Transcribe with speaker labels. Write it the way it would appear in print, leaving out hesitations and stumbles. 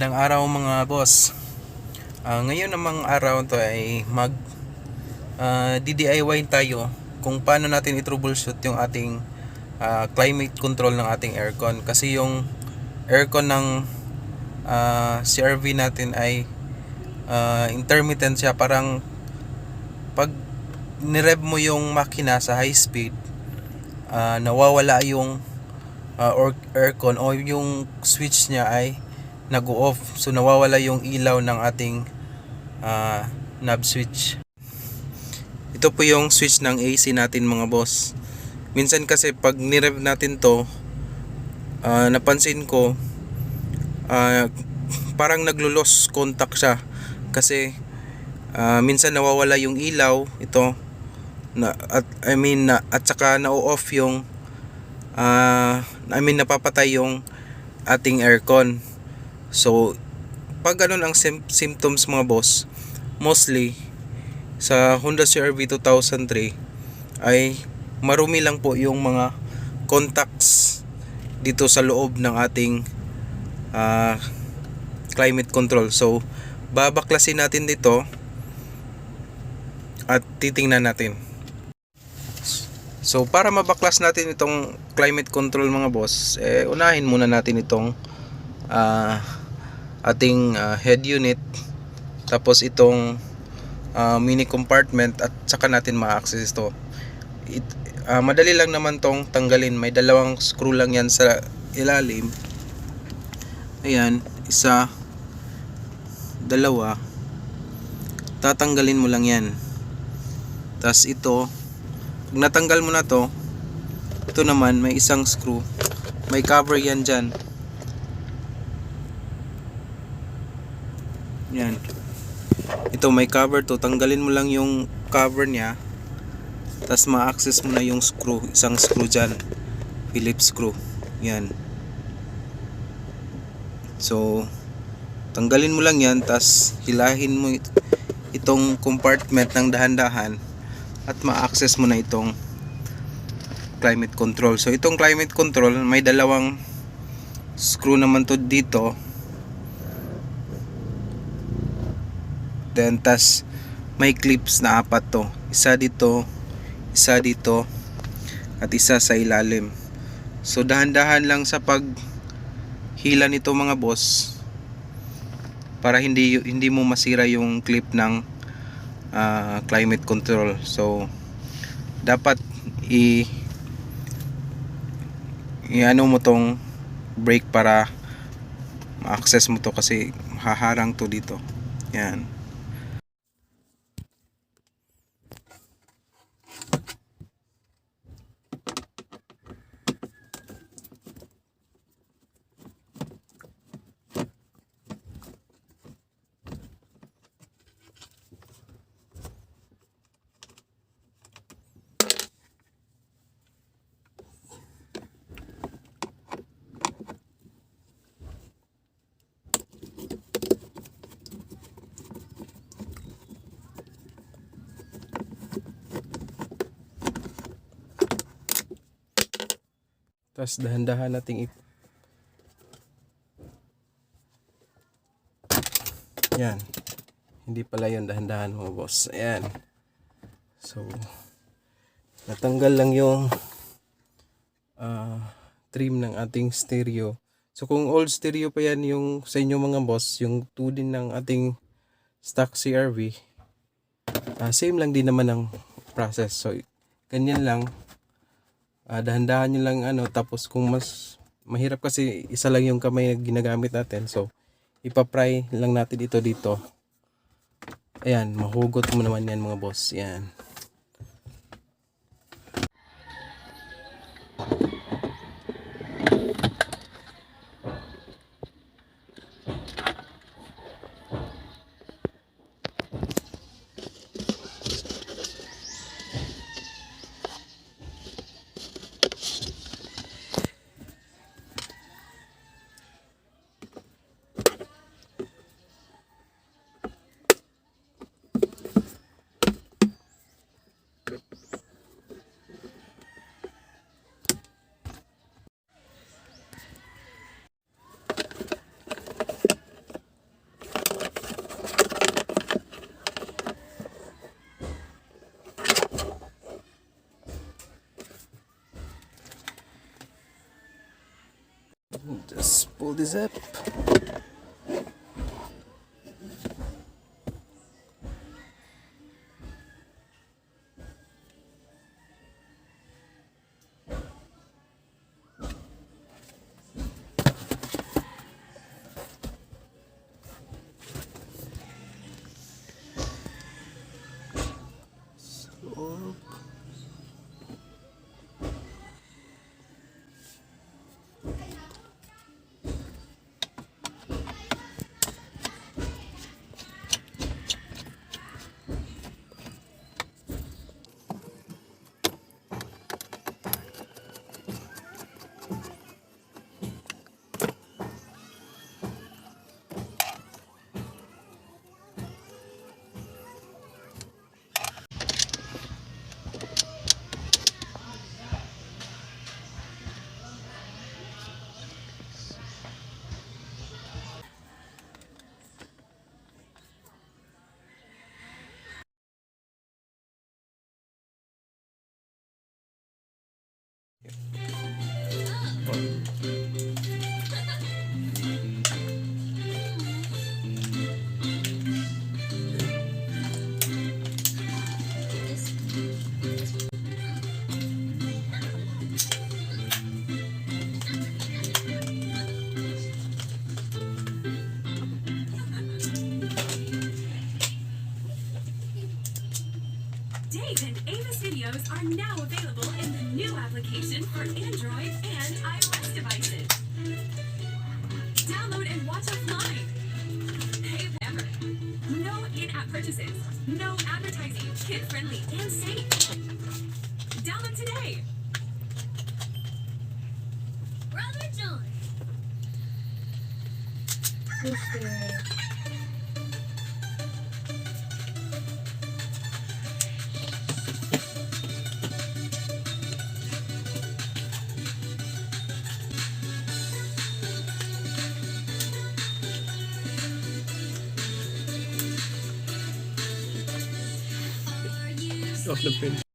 Speaker 1: Magandang araw mga boss. Ngayon namang araw to ay DIY tayo kung paano natin i-troubleshoot yung ating climate control ng ating aircon. Kasi yung aircon ng CRV natin ay intermittent siya. Parang pag nirev mo yung makina sa high speed, nawawala yung aircon o yung switch niya ay nag-off. So nawawala yung ilaw ng ating knob switch. Ito po yung switch ng AC natin mga boss. Minsan kasi pag nirev natin to, napansin ko parang naglo-loss contact siya. Kasi minsan nawawala yung ilaw ito at saka na-off yung napapatay yung ating aircon. So pag ganun ang symptoms mga boss, mostly sa Honda CRV 2003 ay marumi lang po yung mga contacts dito sa loob ng ating climate control. So babaklasin natin dito at titingnan natin. So para mabaklas natin itong climate control mga boss, unahin muna natin itong ating head unit, tapos itong mini compartment, at saka natin ma-access ito. Madali lang naman tong tanggalin. May dalawang screw lang yan sa ilalim. Ayan, isa, dalawa. Tatanggalin mo lang yan. Tapos ito, pag natanggal mo na to, ito naman may isang screw, may cover yan dyan. Yan, ito may cover to. Tanggalin mo lang yung cover nya, tapos ma-access mo na yung screw, isang screw dyan, Phillip screw. Yan, so tanggalin mo lang yan, tapos hilahin mo itong compartment ng dahan-dahan at ma-access mo na itong climate control. So itong climate control, may dalawang screw naman to dito. Then tas may clips na 4 to. Isa dito, isa dito, at isa sa ilalim. So dahan-dahan lang sa pag hila nito mga boss, para hindi mo masira yung clip ng climate control. So dapat i-ano mo tong brake para ma-access mo to, kasi haharang to dito. Yan. Tapos dahan-dahan nating yan, hindi pala yun, dahan-dahan mga boss. Ayan, so natanggal lang yung trim ng ating stereo. So kung old stereo pa yan yung sa inyo mga boss, yung 2 din ng ating stock CRV, same lang din naman ang process. So ganyan lang, dahan-dahan nyo lang tapos kung mas mahirap kasi isa lang yung kamay na ginagamit natin, so ipapry lang natin ito dito. Ayan, mahugot mo naman yan mga boss. Yan. Just pull the zip. So,
Speaker 2: Dave and Ava's videos are now available in the new application for Android and iOS devices. Download and watch offline. Pay whenever. No in-app purchases. No advertising. Kid-friendly and safe. Download today. Brother John.
Speaker 1: off the pin.